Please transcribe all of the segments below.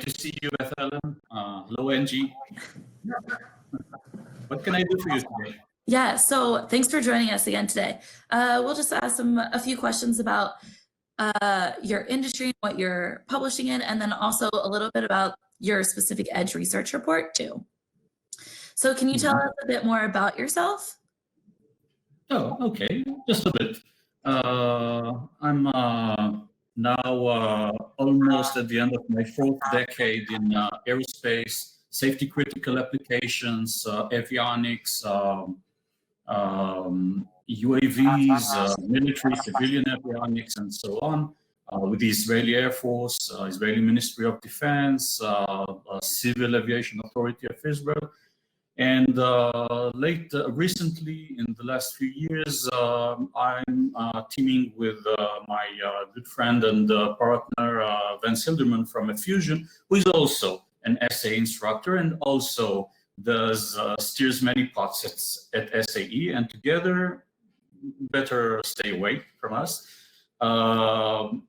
to see you, Beth Ellen. Hello, Angie. What can I do for you today? Yeah, so thanks for joining us again today. We'll just ask a few questions about your industry, what you're publishing in, and then also a little bit about your specific Edge research report too. So can you tell us a bit more about yourself? Oh, okay, just a bit. I'm now almost at the end of my fourth decade in aerospace, safety critical applications, avionics, UAVs, military, civilian avionics, and so on, with the Israeli Air Force, Israeli Ministry of Defense, Civil Aviation Authority of Israel. And recently, in the last few years, I'm teaming with my good friend and partner, Vance Hilderman from Fusion, who is also an SAE instructor and also steers many pots at SAE, and together, better stay away from us.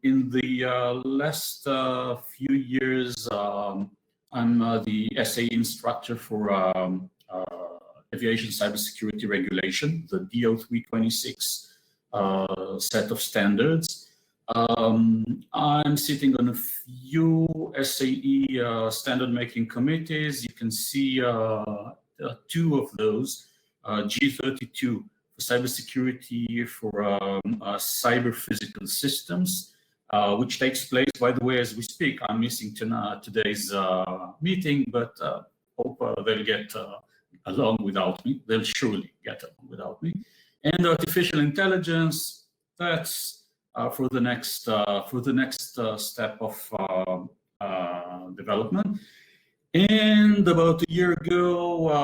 In the last few years, I'm the SAE instructor for aviation cybersecurity regulation, the DO326 set of standards. I'm sitting on a few SAE standard making committees. You can see two of those, G32 for cybersecurity for cyber physical systems, which takes place, by the way, as we speak. I'm missing today's meeting, but hope they'll get along without me. They'll surely get along without me. And artificial intelligence, that's for the next step of development. And about a year ago,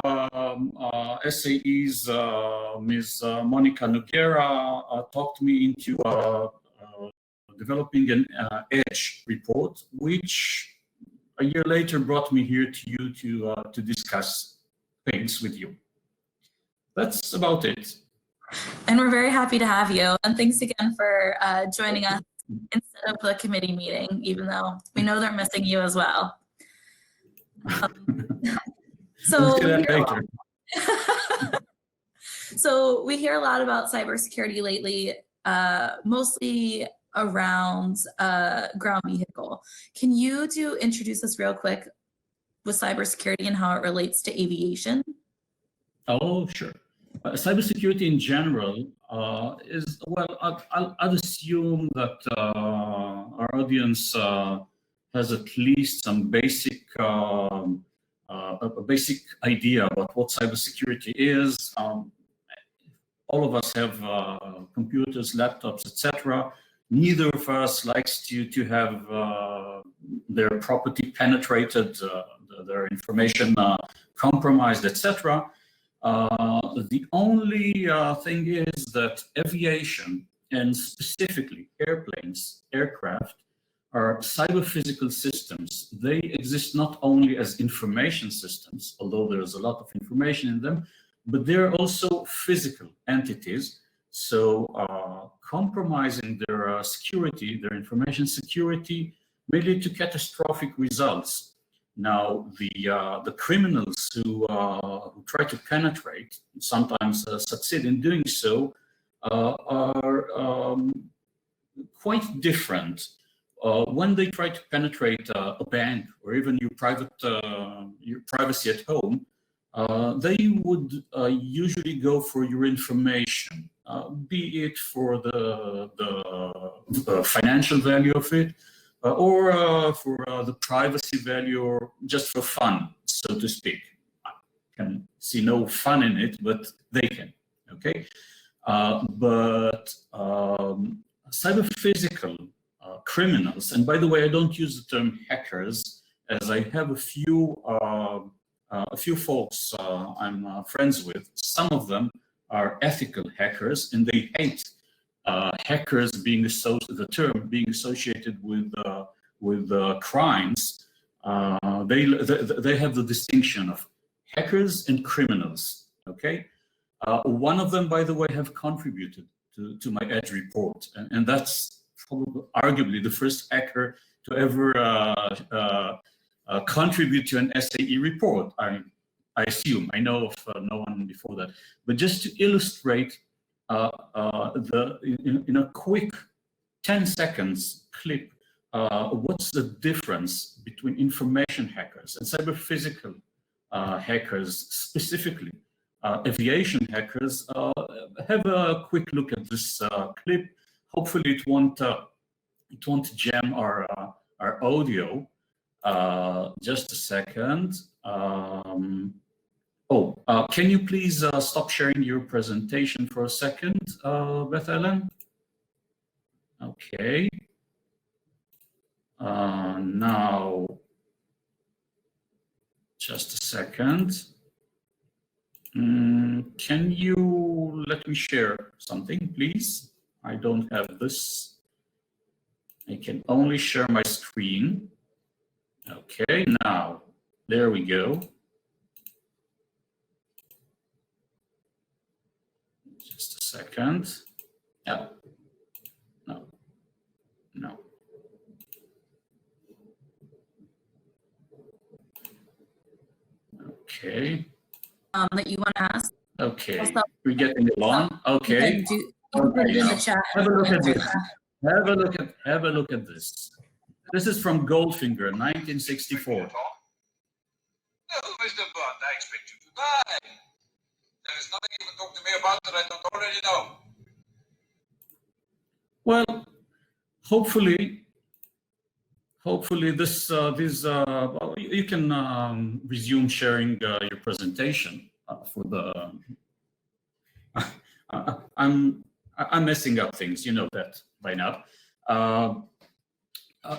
SAE's Ms. Monica Noguera talked me into developing an Edge report, which a year later brought me here to you to discuss things with you. That's about it. And we're very happy to have you. And thanks again for joining us instead of the committee meeting, even though we know they're missing you as well. So we hear a lot about cybersecurity lately, mostly around ground vehicle. Can you introduce us real quick with cybersecurity and how it relates to aviation? Oh, sure. Cybersecurity in general is, well, I'd assume that our audience has at least some basic idea about what cybersecurity is. All of us have computers, laptops, etc. Neither of us likes to have their property penetrated, their information compromised, etc. The only thing is that aviation, and specifically airplanes, aircraft, are cyber-physical systems. They exist not only as information systems, although there's a lot of information in them, but they're also physical entities. So compromising their security, their information security, may lead to catastrophic results. Now, the criminals who try to penetrate, sometimes succeed in doing so, are quite different. When they try to penetrate a bank or even your privacy at home, they would usually go for your information, be it for the financial value of it, or for the privacy value, or just for fun, so to speak. I can see no fun in it, but they can, okay? But cyber-physical criminals, and by the way, I don't use the term hackers, as I have a few folks I'm friends with. Some of them are ethical hackers, and they hate hackers being the term being associated with crimes. They have the distinction of hackers and criminals. Okay, one of them, by the way, have contributed to my Edge report, and that's probably arguably the first hacker to ever contribute to an SAE report. I assume, I know of no one before that, but just to illustrate in a quick 10 seconds clip, what's the difference between information hackers and cyber physical hackers, specifically aviation hackers. Have a quick look at this clip. Hopefully it won't jam our audio. Just a second. Can you please stop sharing your presentation for a second, Beth Ellen? Okay. Now, just a second. Can you let me share something, please? I don't have this. I can only share my screen. Okay, now, there we go. Just a second. Yeah. No. Okay. That you want to ask? Okay. We're getting along. Okay. You can put it in the chat. Have a look at this. Have a look at this. This is from Goldfinger, 1964. No, Mr. Bond, I expect you to die. There is nothing you can talk to me about that I don't already know. Well, hopefully this you can resume sharing your presentation for the. I'm messing up things, you know that by now.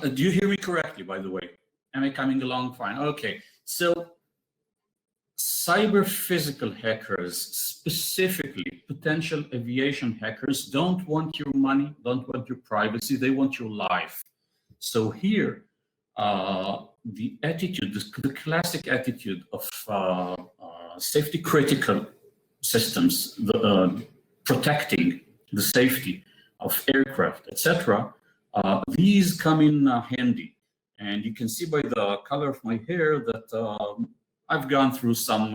Do you hear me correctly, by the way? Am I coming along fine? Okay, so cyber physical hackers, specifically potential aviation hackers, don't want your money, don't want your privacy, they want your life. So here, the attitude, the classic attitude of safety critical systems, protecting the safety of aircraft, etc., these come in handy. And you can see by the color of my hair that I've gone through some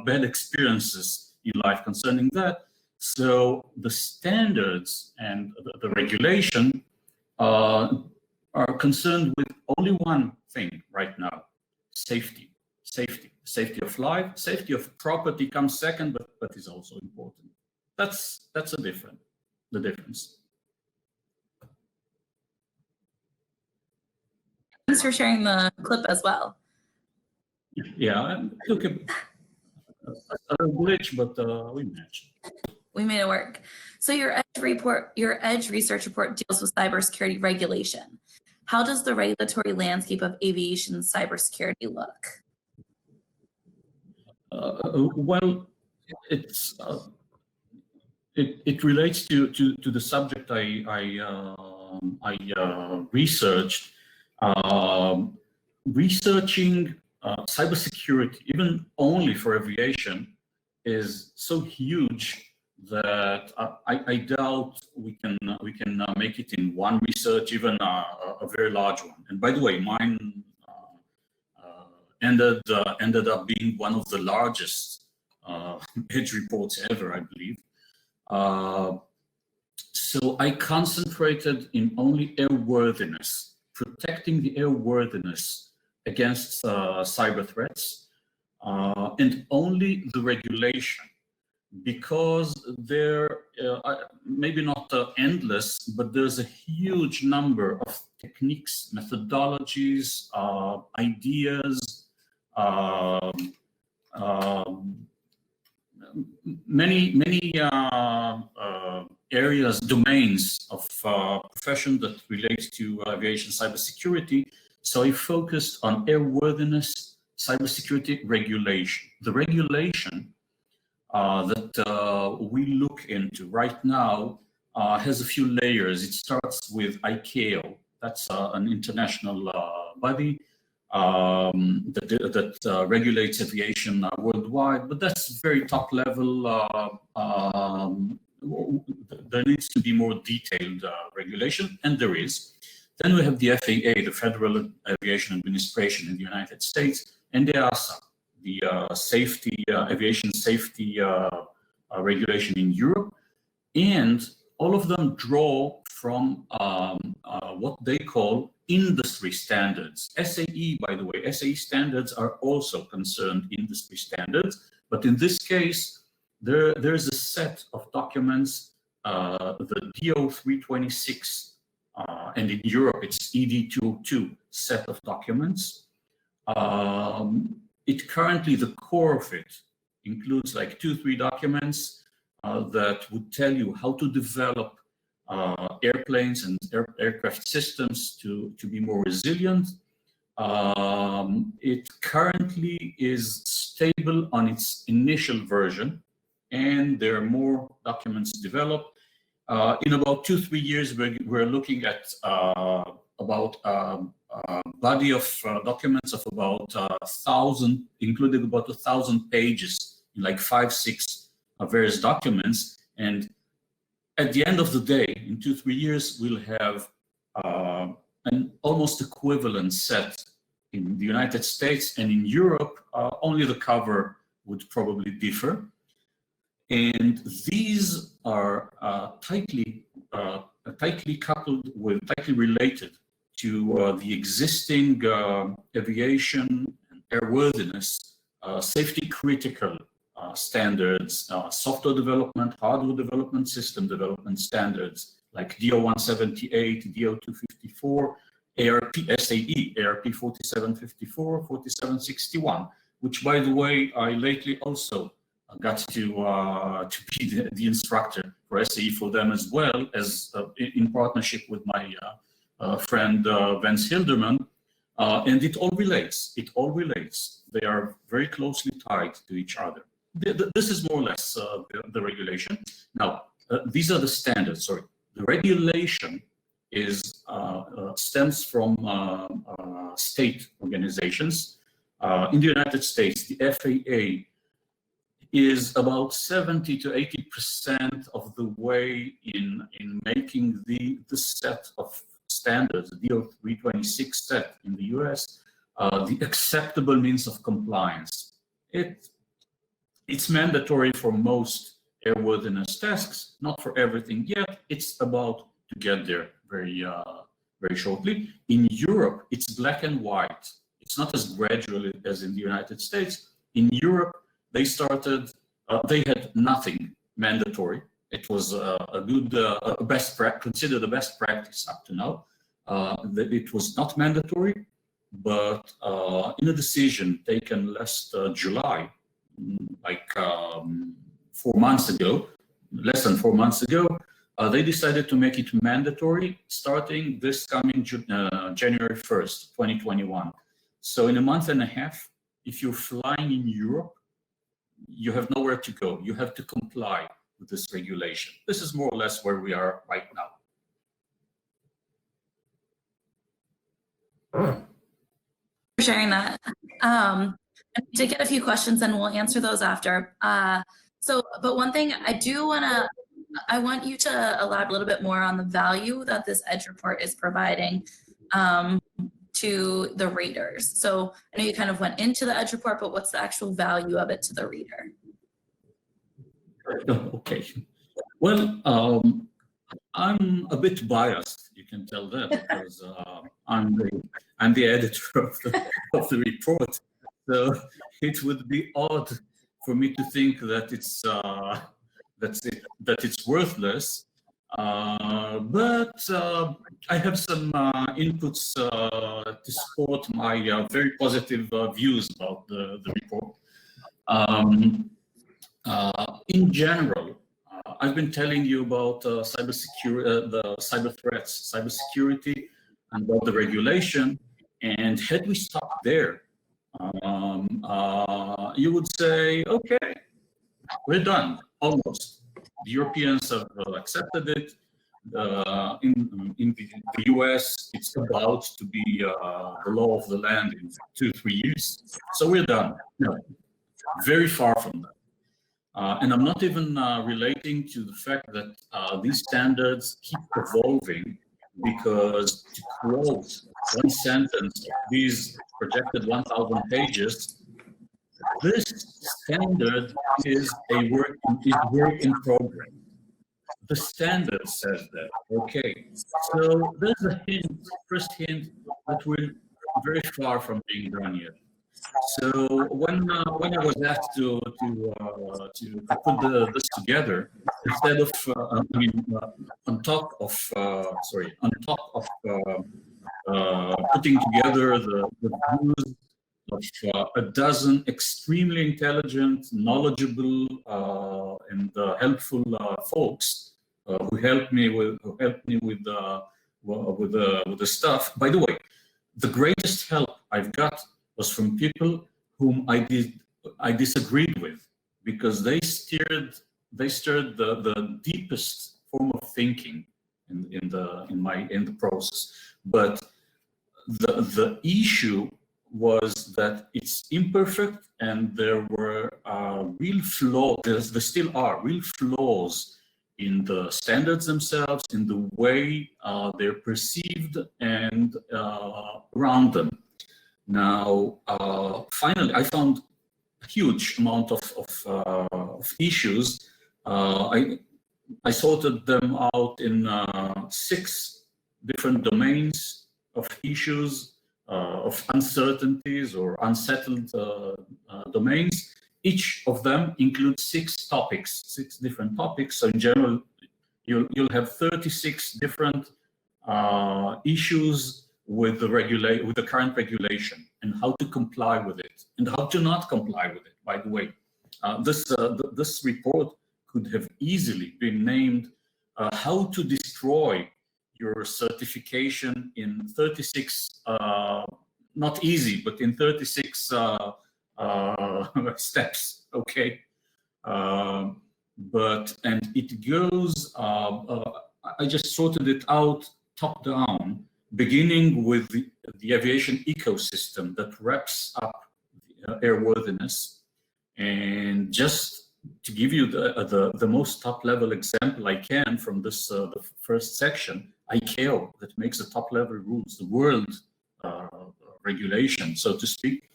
bad experiences in life concerning that. So the standards and the regulation are concerned with only one thing right now: safety. Safety of life, safety of property comes second, but is also important. That's the difference. Thanks for sharing the clip as well. Yeah, it took a glitch, but we managed. We made it work. So your Edge research report deals with cybersecurity regulation. How does the regulatory landscape of aviation cybersecurity look? Well, it relates to the subject I researched. Researching cybersecurity, even only for aviation, is so huge that I doubt we can make it in one research, even a very large one. And by the way, mine ended up being one of the largest Edge reports ever, I believe. So I concentrated in only airworthiness, protecting the airworthiness against cyber threats, and only the regulation, because there maybe not endless, but there's a huge number of techniques, methodologies, ideas, many areas, domains of profession that relate to aviation cybersecurity. So I focused on airworthiness, cybersecurity regulation. The regulation that we look into right now has a few layers. It starts with ICAO. That's an international body that regulates aviation worldwide, but that's very top level. There needs to be more detailed regulation, and there is. Then we have the FAA, the Federal Aviation Administration in the United States, and the EASA, the aviation safety regulation in Europe. And all of them draw from what they call industry standards. SAE, by the way, SAE standards are also concerned industry standards, but in this case, there's a set of documents, the DO 326, and in Europe it's ED 202 set of documents. It currently, the core of it includes like 2-3 documents that would tell you how to develop airplanes and aircraft systems to be more resilient. It currently is stable on its initial version, and there are more documents developed. In about 2-3 years, we're looking at about a body of documents of about 1,000, including about 1,000 pages, in like 5-6 various documents. And at the end of the day, in 2-3 years, we'll have an almost equivalent set in the United States, and in Europe, only the cover would probably differ. And these are tightly coupled with, tightly related to the existing aviation and airworthiness, safety critical standards, software development, hardware development, system development standards like DO 178, DO 254, ARP, SAE, ARP 4754, 4761, which, by the way, I lately also got to be the instructor for SAE for them, as well as in partnership with my friend Vance Hilderman, and it all relates. It all relates. They are very closely tied to each other. This is more or less the regulation. Now, these are the standards. Sorry, the regulation is stems from state organizations. In the United States, the FAA is about 70 to 80% of the way in making the set of standards, the DO 326 set in the US, the acceptable means of compliance. It's mandatory for most airworthiness tasks, not for everything yet. It's about to get there very shortly. In Europe, it's black and white. It's not as gradual as in the United States. In Europe, they started, they had nothing mandatory. It was a good, considered the best practice up to now. It was not mandatory, but in a decision taken last July, like 4 months ago, less than 4 months ago, they decided to make it mandatory starting this coming January 1st, 2021. So in a month and a half, if you're flying in Europe, you have nowhere to go. You have to comply with this regulation. This is more or less where we are right now. For sharing that. I did get a few questions and we'll answer those after. But one thing I want you to elaborate a little bit more on the value that this EDGE report is providing to the readers. So I know you kind of went into the EDGE report, but what's the actual value of it to the reader? Okay. Well, I'm a bit biased. You can tell that because I'm the editor of the report. So it would be odd for me to think that it's worthless. But I have some inputs to support my very positive views about the report. In general, I've been telling you about cybersecurity, the cyber threats, cybersecurity, and about the regulation. And had we stopped there, you would say, okay, we're done, almost. The Europeans have accepted it. In the US, it's about to be the law of the land in 2-3 years. So we're done. No, very far from that. And I'm not even relating to the fact that these standards keep evolving because to quote one sentence of these projected 1,000 pages, this standard is work in progress. The standard says that. Okay, so there's a hint, first hint that we're very far from being done yet. So when I was asked to put this together, instead of on top of putting together the views of a dozen extremely intelligent, knowledgeable, and helpful folks who helped me with the stuff. By the way, the greatest help I've got was from people whom I disagreed with, because they stirred the deepest form of thinking in the process. But the issue was that it's imperfect, and there were real flaws. There still are real flaws in the standards themselves, in the way they're perceived and around them. Now, finally, I found a huge amount of issues. I sorted them out in 6 different domains of issues, of uncertainties or unsettled domains. Each of them includes 6 topics, 6 different topics. So in general, you'll have 36 different issues with the current regulation, and how to comply with it, and how to not comply with it. By the way, this report could have easily been named "How to Destroy Your Certification in 36 not easy, but in 36 steps." Okay, and it goes. I just sorted it out top down, beginning with the aviation ecosystem that wraps up airworthiness. And just to give you the most top level example I can from this the first section, ICAO, that makes the top level rules, the world regulation, so to speak,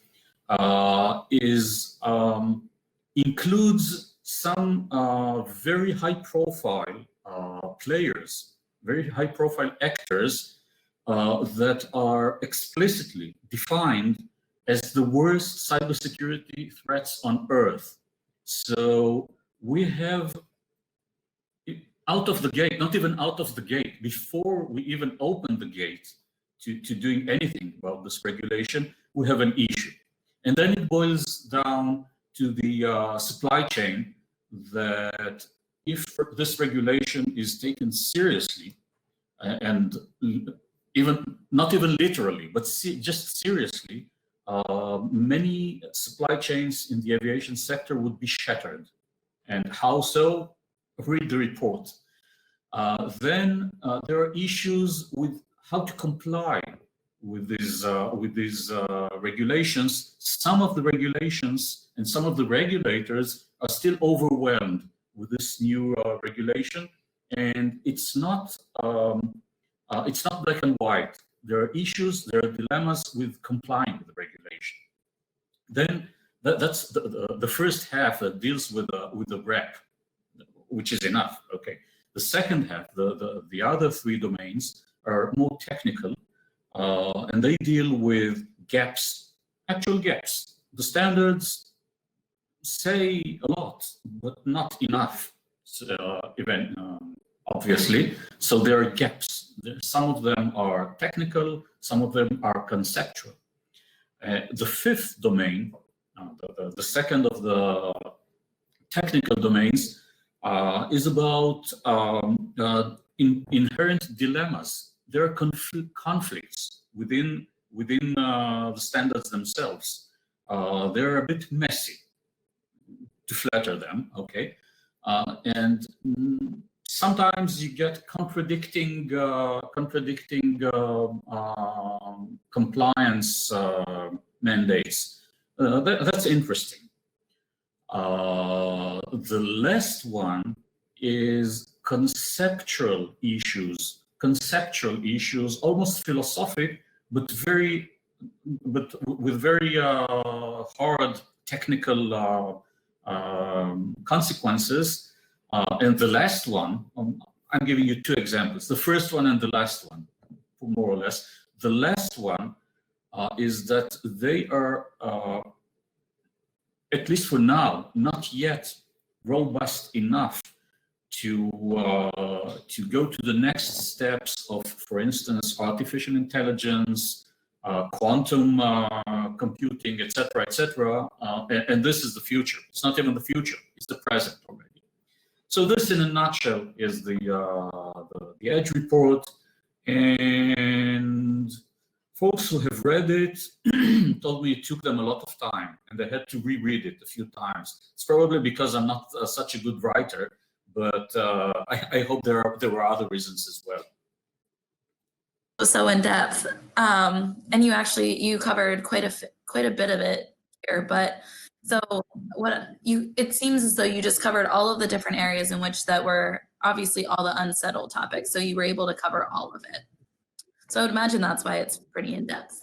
includes some very high profile players, very high profile actors that are explicitly defined as the worst cybersecurity threats on Earth. So we have, out of the gate, not even out of the gate, before we even open the gate to doing anything about this regulation, we have an issue. And then it boils down to the supply chain, that if this regulation is taken seriously, and not even literally, but just seriously, many supply chains in the aviation sector would be shattered. And how so? Read the report. Then there are issues with how to comply with these regulations. Some of the regulations and some of the regulators are still overwhelmed with this new regulation, and it's not black and white. There are issues, there are dilemmas with complying with the regulation. Then that's the first half that deals with the rep, which is enough. Okay. The second half, the other 3 domains, are more technical, and they deal with gaps, actual gaps. The standards say a lot, but not enough, obviously. So there are gaps. Some of them are technical, some of them are conceptual. The 5th domain, the second of the technical domains, is about inherent dilemmas. There are conflicts within the standards themselves. They're a bit messy, to flatter them, okay? And sometimes you get contradicting compliance mandates. That's interesting. The last one is conceptual issues, conceptual issues, almost philosophic, but with very hard technical consequences. And the last one, I'm giving you two examples, the first one and the last one, more or less. The last one is that they are, at least for now, not yet robust enough to go to the next steps of, for instance, artificial intelligence, quantum computing, etc., etc. And this is the future. It's not even the future; it's the present already. So this, in a nutshell, is the Edge report. And folks who have read it told me it took them a lot of time, and they had to reread it a few times. It's probably because I'm not such a good writer, but I hope there were other reasons as well. So in depth, and you covered quite a bit of it here. But so it seems as though you just covered all of the different areas in which that were obviously all the unsettled topics. So you were able to cover all of it. So I would imagine that's why it's pretty in depth.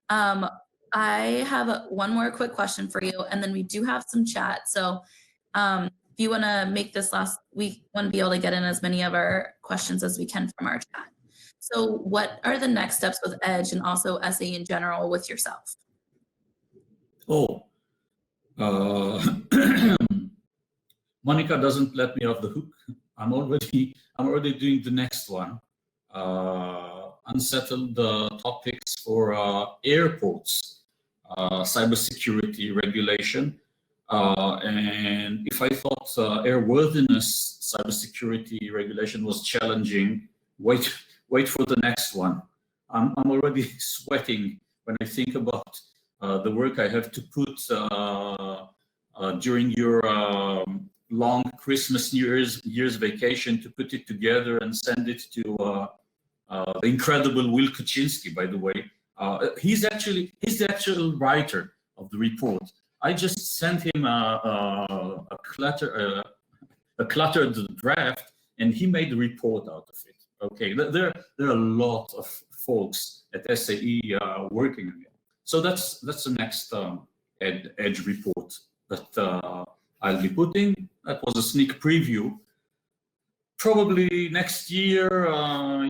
I have one more quick question for you, and then we do have some chat. So if you want to make this last, we want to be able to get in as many of our questions as we can from our chat. So what are the next steps with Edge and also SAE in general with yourself? Oh, Monica doesn't let me off the hook. I'm already doing the next one. Unsettled topics for airports, cybersecurity regulation. And if I thought airworthiness cybersecurity regulation was challenging, wait for the next one. I'm already sweating when I think about the work I have to put during your long Christmas, New Year's vacation to put it together and send it to the incredible Will Kuczynski, by the way. He's the actual writer of the report. I just sent him a cluttered draft, and he made the report out of it. Okay, there are a lot of folks at SAE working on it. So that's the next Edge report that I'll be putting. That was a sneak preview. Probably next year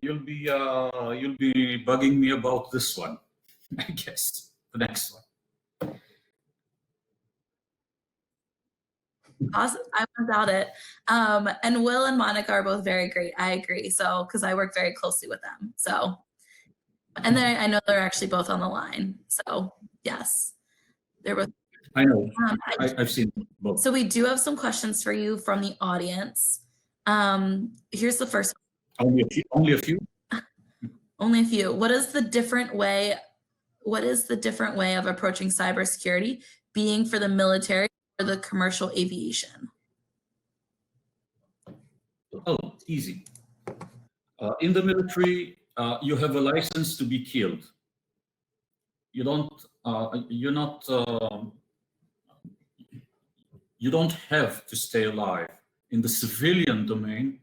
you'll be bugging me about this one. I guess the next one. Awesome. I won't doubt it. And Will and Monica are both very great. I agree. So, because I work very closely with them. So, and then I know they're actually both on the line. So, yes, they're both. I know. I've seen both. So we do have some questions for you from the audience. Here's the first one. Only a few? Only a few. What is the different way of approaching cybersecurity being for the military or the commercial aviation? Oh, easy. In the military, you have a license to be killed. You don't have to stay alive. In the civilian domain,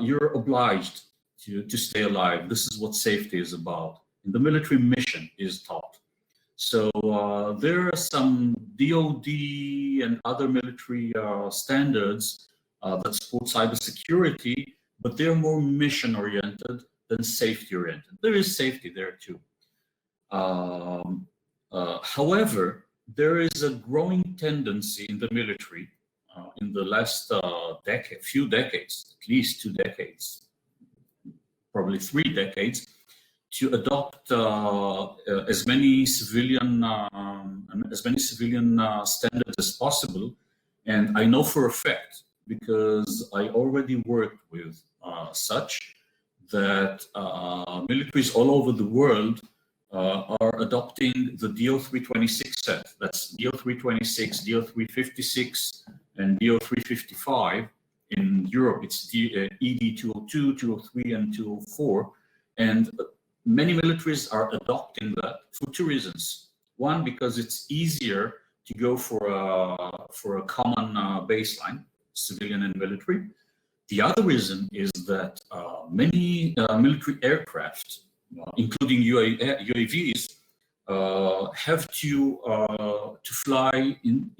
you're obliged to stay alive. This is what safety is about. In the military, mission is taught. So there are some DoD and other military standards that support cybersecurity, but they're more mission-oriented than safety-oriented. There is safety there too. However, there is a growing tendency in the military in the last few decades, at least 2 decades, probably 3 decades, to adopt as many civilian standards as possible. And I know for a fact, because I already worked with such, that militaries all over the world are adopting the DO326 set. That's DO326, DO356, and DO355. In Europe, it's ED202, 203, and 204. And many militaries are adopting that for 2 reasons. One, because it's easier to go for a common baseline, civilian and military. The other reason is that many military aircraft, including UAVs, have to fly in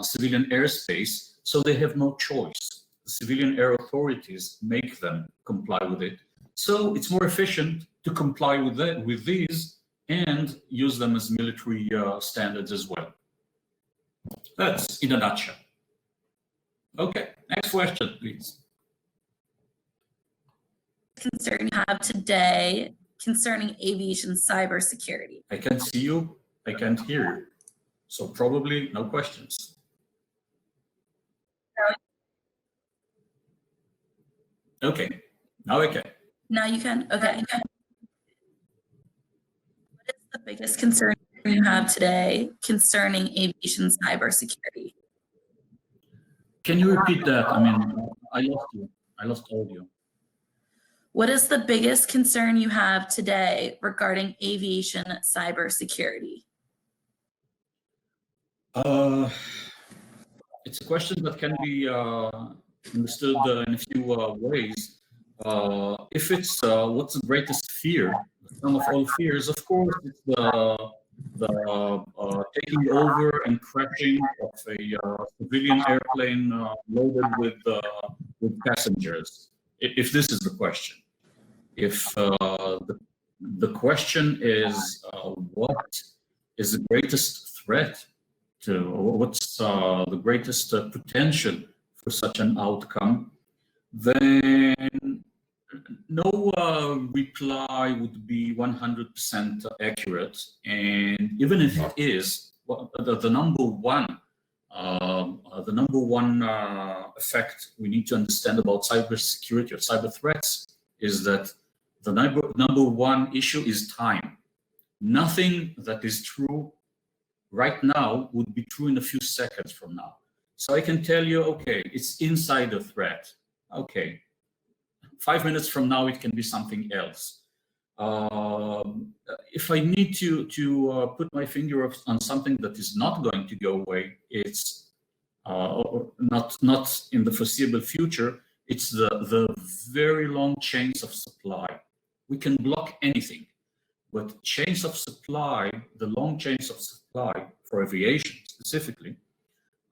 civilian airspace, so they have no choice. The civilian air authorities make them comply with it. So it's more efficient to comply with these and use them as military standards as well. That's in a nutshell. Okay, next question, please. Concern you have today concerning aviation cybersecurity? I can't see you, I can't hear you. So probably no questions. Okay, now I can. Now you can? Okay. What is the biggest concern you have today concerning aviation cybersecurity? Can you repeat that? I mean, I lost you. I lost audio. What is the biggest concern you have today regarding aviation cybersecurity? It's a question that can be understood in a few ways. If it's what's the greatest fear, the sum of all fears, of course, it's the taking over and crashing of a civilian airplane loaded with passengers. If this is the question. If the question is what is the greatest threat to, what's the greatest potential for such an outcome, then no reply would be 100% accurate. And even if it is, the number one effect we need to understand about cybersecurity or cyber threats is that the number one issue is time. Nothing that is true right now would be true in a few seconds from now. So I can tell you, okay, it's insider threat. Okay, 5 minutes from now, it can be something else. If I need to put my finger on something that is not going to go away, it's not in the foreseeable future, it's the very long chains of supply. We can block anything, but chains of supply, the long chains of supply for aviation specifically,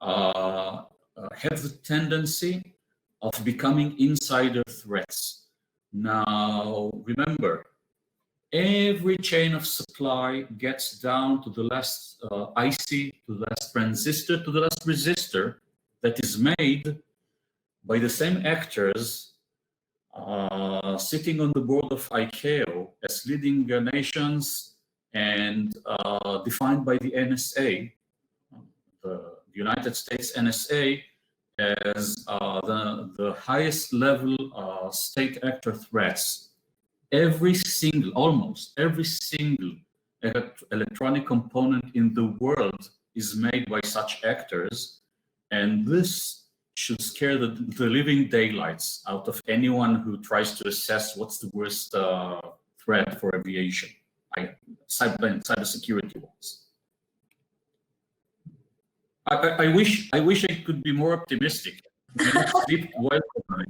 have the tendency of becoming insider threats. Now, remember, every chain of supply gets down to the last IC, to the last transistor, to the last resistor that is made by the same actors sitting on the board of ICAO as leading nations and defined by the NSA, the United States NSA, as the highest level state actor threats. Almost every single electronic component in the world is made by such actors, and this should scare the living daylights out of anyone who tries to assess what's the worst threat for aviation, cybersecurity was. I wish I could be more optimistic. I don't sleep well tonight,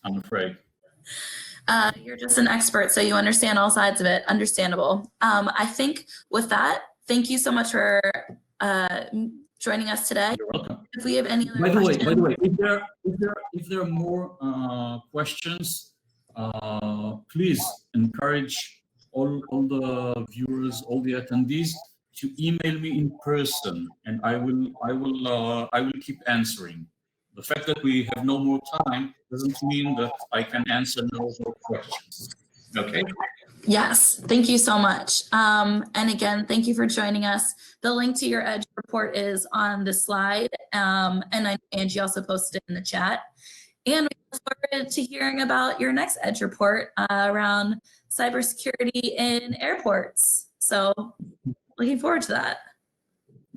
I'm afraid. You're just an expert, so you understand all sides of it. Understandable. I think with that, thank you so much for joining us today. You're welcome. If we have any other By the questions, way, if there are more questions, please encourage all the viewers, all the attendees to email me in person, and I will keep answering. The fact that we have no more time doesn't mean that I can answer no more questions. Okay. yes, thank you so much. And again, thank you for joining us. The link to your EDGE report is on the slide, and Angie also posted it in the chat. And we look forward to hearing about your next EDGE report around cybersecurity in airports. So looking forward to that.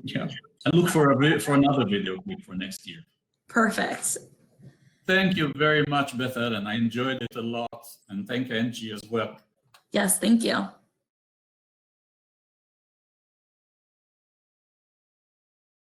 Yeah, and look for another video clip for next year. Perfect. Thank you very much, Beth Ellen. I enjoyed it a lot, and thank Angie as well. Yes, thank you.